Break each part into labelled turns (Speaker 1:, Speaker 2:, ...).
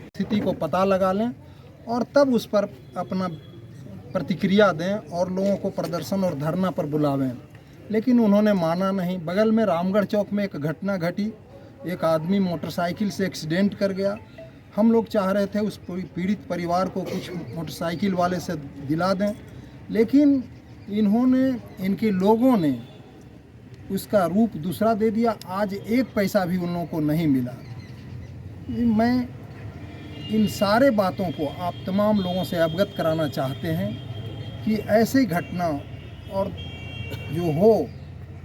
Speaker 1: स्थिति को पता लगा लें और तब उस पर अपना प्रतिक्रिया दें और लोगों को प्रदर्शन और धरना पर बुलावें। लेकिन उन्होंने माना नहीं। बगल में रामगढ़ चौक में एक घटना घटी, एक आदमी मोटरसाइकिल से एक्सीडेंट कर गया। हम लोग चाह रहे थे उस पीड़ित परिवार को कुछ मोटरसाइकिल वाले से दिला दें, लेकिन इनके लोगों ने उसका रूप दूसरा दे दिया। आज एक पैसा भी उन लोगों को नहीं मिला। मैं इन सारे बातों को आप तमाम लोगों से अवगत कराना चाहते हैं कि ऐसी घटना और जो हो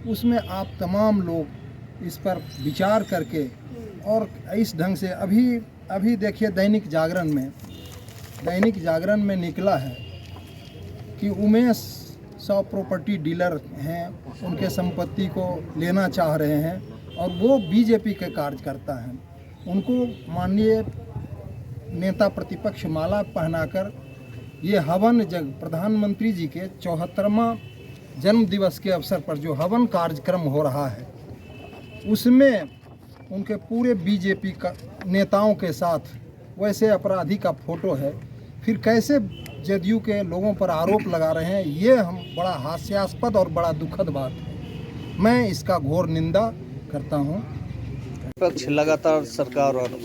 Speaker 1: उसमें आप तमाम लोग इस पर विचार करके और इस ढंग से अभी देखिए दैनिक जागरण में निकला है कि उमेश 100 प्रॉपर्टी डीलर हैं, उनके संपत्ति को लेना चाह रहे हैं और वो बीजेपी के कार्यकर्ता हैं। उनको माननीय नेता प्रतिपक्ष माला पहनाकर ये हवन प्रधानमंत्री जी के 74वां जन्म दिवस के अवसर पर जो हवन कार्यक्रम हो रहा है उसमें उनके पूरे बीजेपी का नेताओं के साथ वैसे अपराधी का फोटो है। फिर कैसे जदयू के लोगों पर आरोप लगा रहे हैं, ये हम बड़ा हास्यास्पद और बड़ा दुखद बात है। मैं इसका घोर निंदा करता हूँ।
Speaker 2: विपक्ष लगातार सरकार और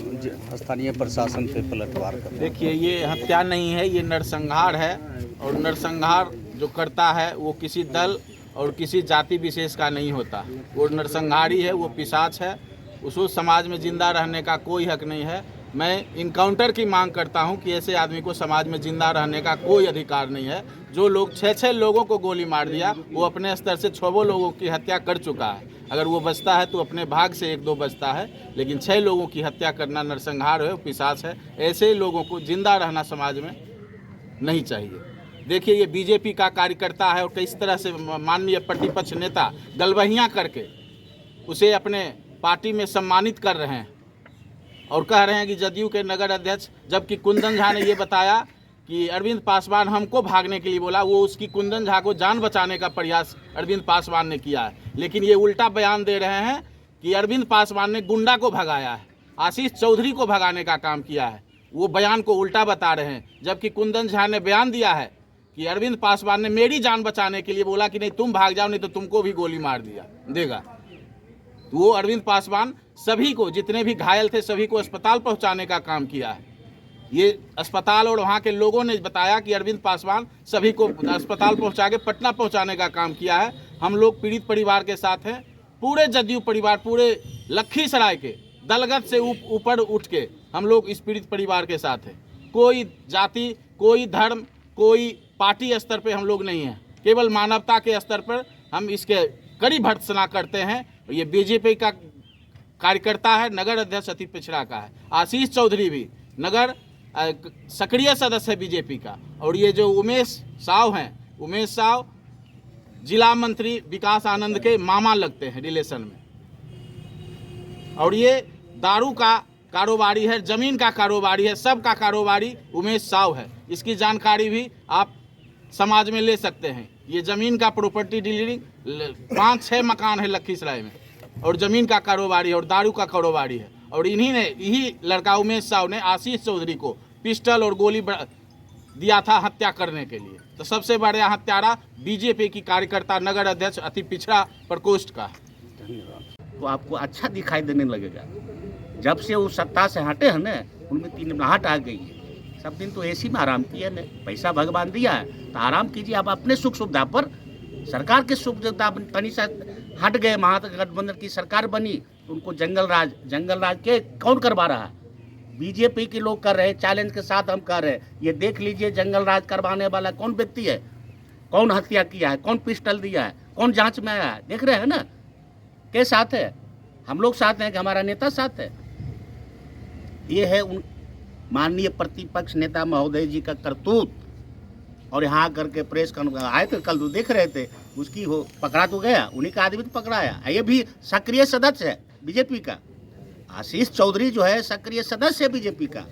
Speaker 2: स्थानीय प्रशासन पे पलटवार कर रहा है।
Speaker 3: देखिए, ये हत्या नहीं है, ये नरसंहार है और नरसंहार जो करता है वो किसी दल और किसी जाति विशेष का नहीं होता। वो नरसंहारी है, वो पिशाच है, उसको समाज में जिंदा रहने का कोई हक नहीं है। मैं इनकाउंटर की मांग करता हूं कि ऐसे आदमी को समाज में जिंदा रहने का कोई अधिकार नहीं है। जो लोग 6 लोगों को गोली मार दिया, वो अपने स्तर से 6 लोगों की हत्या कर चुका है। अगर वो बचता है तो अपने भाग से 1-2 बचता है, लेकिन 6 लोगों की हत्या करना नरसंहार है, पिशाच है। ऐसे लोगों को जिंदा रहना समाज में नहीं चाहिए। देखिए, ये बीजेपी का कार्यकर्ता है और किस तरह से माननीय प्रतिपक्ष नेता गलबहियाँ करके उसे अपने पार्टी में सम्मानित कर रहे हैं और कह रहे हैं कि जदयू के नगर अध्यक्ष, जबकि कुंदन झा ने ये बताया कि अरविंद पासवान हमको भागने के लिए बोला। वो उसकी कुंदन झा को जान बचाने का प्रयास अरविंद पासवान ने किया है, लेकिन ये उल्टा बयान दे रहे हैं कि अरविंद पासवान ने गुंडा को भगाया है, आशीष चौधरी को भगाने का काम किया है। वो बयान को उल्टा बता रहे हैं, जबकि कुंदन झा ने बयान दिया है कि अरविंद पासवान ने मेरी जान बचाने के लिए बोला कि नहीं तुम भाग जाओ, नहीं तो तुमको भी गोली मार देगा। तो वो अरविंद पासवान सभी को, जितने भी घायल थे सभी को अस्पताल पहुंचाने का काम किया है। ये अस्पताल और वहाँ के लोगों ने बताया कि अरविंद पासवान सभी को अस्पताल पहुंचा के पटना पहुंचाने का काम किया है। हम लोग पीड़ित परिवार के साथ हैं, पूरे जदयू परिवार, पूरे लखीसराय के दलगत से ऊपर उठ के हम लोग इस पीड़ित परिवार के साथ हैं। कोई जाति, कोई धर्म, कोई पार्टी स्तर पे हम लोग नहीं हैं, केवल मानवता के स्तर पर हम इसके कड़ी भर्त्सना करते हैं। ये बीजेपी का कार्यकर्ता है, नगर अध्यक्ष अति पिछड़ा का है। आशीष चौधरी भी नगर सक्रिय सदस्य है बीजेपी का। और ये जो उमेश साव हैं, उमेश साव जिला मंत्री विकास आनंद के मामा लगते हैं रिलेशन में। और ये दारू का कारोबारी है, जमीन का कारोबारी है, सब का कारोबारी उमेश साव है। इसकी जानकारी भी आप समाज में ले सकते हैं। ये जमीन का प्रॉपर्टी डीलिंग 5-6 मकान है लखीसराय में, और जमीन का कारोबारी है और दारू का कारोबारी है। और यही लड़का उमेश साव ने आशीष चौधरी को पिस्टल और गोली दिया था हत्या करने के लिए। तो सबसे बड़ा हत्यारा बीजेपी की कार्यकर्ता नगर अध्यक्ष अति पिछड़ा प्रकोष्ठ का।
Speaker 4: तो आपको अच्छा दिखाई देने लगेगा। जब से वो सत्ता से हटे हैं ना, उनमें 3 आहट आ गई है। सब दिन तो एसी में आराम किया ने, पैसा भगवान दिया है तो आराम कीजिए। आप अपने सुख सुविधा पर, सरकार के सुख सुविधा तनी सा हट गए। महागठबंधन की सरकार बनी, उनको जंगल राज के कौन करवा रहा है? बीजेपी के लोग कर रहे हैं। चैलेंज के साथ हम कर रहे हैं। ये देख लीजिए जंगल राज करवाने वाला कौन व्यक्ति है, कौन हत्या किया है, कौन पिस्टल दिया है, कौन जांच में आया है। देख रहे हैं ना के साथ है। हम लोग साथ हैं कि हमारा नेता साथ है? ये है उन माननीय प्रतिपक्ष नेता महोदय जी का करतूत। और यहाँ आकर के प्रेस आए थे कल, तो देख रहे थे उसकी हो पकड़ा तो गया, उन्हीं का आदमी तो पकड़ाया। ये भी सक्रिय सदस्य है बीजेपी का। आशीष चौधरी जो है सक्रिय सदस्य है बीजेपी का।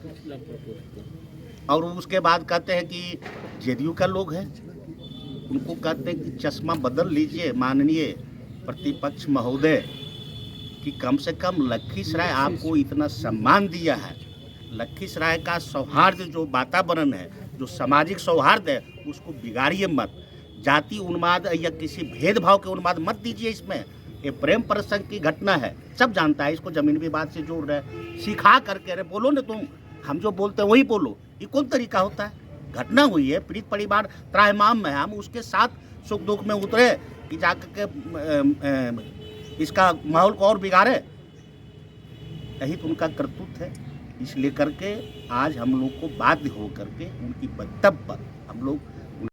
Speaker 4: और उसके बाद कहते हैं कि जेडीयू का लोग है, उनको कहते हैं कि चश्मा बदल लीजिए माननीय प्रतिपक्ष महोदय कि कम से कम लखीसराय आपको इतना सम्मान दिया है, लखीसराय का सौहार्द जो वातावरण है, जो सामाजिक सौहार्द है, उसको बिगाड़िए मत। जाति उन्माद या किसी भेदभाव के उन्माद मत दीजिए इसमें। ये प्रेम प्रसंग की घटना है, सब जानता है, इसको जमीन विवाद से जोड़ रहे हैं, सिखा करके अरे बोलो ना तुम, हम जो बोलते हैं वही बोलो, ये कौन तरीका होता है? घटना हुई है, पीड़ित परिवार त्राहिमाम में है, हम उसके साथ सुख दुख में उतरे कि जाकर के इसका माहौल को और बिगाड़े, यही तो उनका करतूत है। इसलिए करके आज हम लोग को बाध्य हो करके उनकी वक्तव्य पर हम लोग